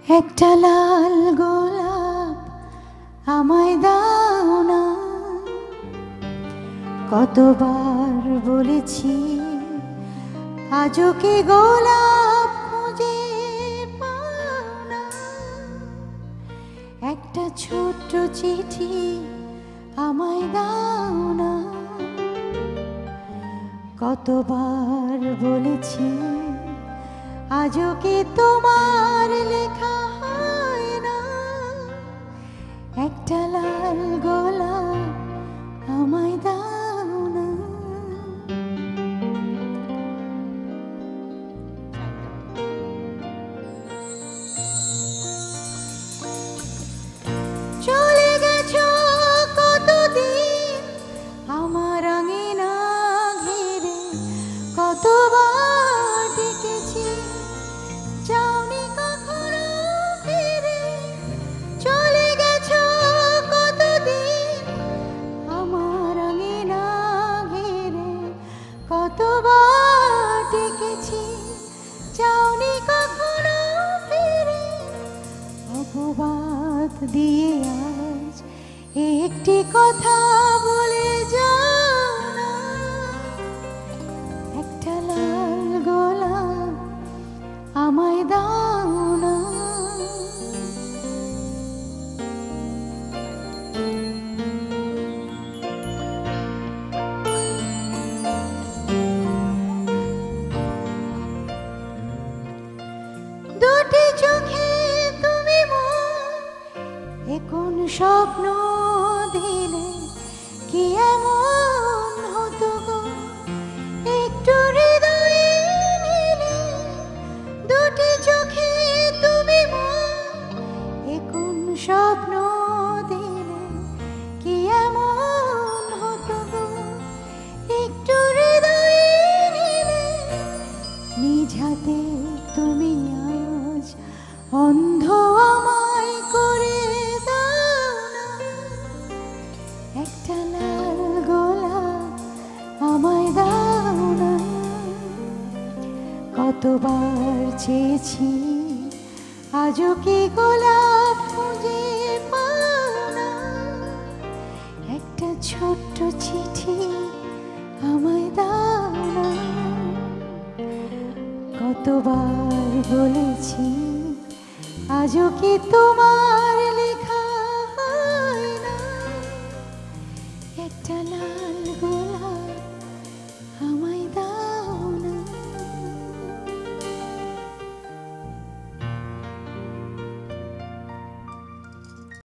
একটা লাল গোলাপ আমায় দাও না, কতবার বলেছি আজও কি গোলাপ খুঁজে পাও না। একটা ছোট্ট চিঠি আমায় দাও না, কতবার বলেছি আজও কি তোমার লেখা হয় না। একটা লাল গোলাপ আমায় দাও না। চলে গেছো কতদিন আমার আঙিনা ঘিরে, কতবার ডেকেছি যাওনি কখনো ফিরে। চলে গেছো কতদিন আমার আঙিনা ঘিরে, কতবার ডেকেছি যাওনি কখনো ফিরে। অপবাদ দিয়ে আজ একটি কথা বলে যাও না। একটা লাল গোলাপ আমায় দাও না। দুটি চোখে তুমি মন এ কোন স্বপ্ন দিলে, কি এমন হতো গো একটু হৃদয়ে নিলে। দুটি চোখে তুমি মন এ কোন স্বপ্ন দিলে, কি এমন হতো গো একটু হৃদয়ে নিলে। নিজ হাতে তুমি আজ অন্ধ আমায় করে দাও না। একটা লাল গোলাপ আমায় দাও না। কতবার চেয়েছি আজও কি গোলাপ খুঁজে পাও না। একটা ছোট্ট চিঠি আমায় দাও না। কতবার বলেছি আজও কি তোমার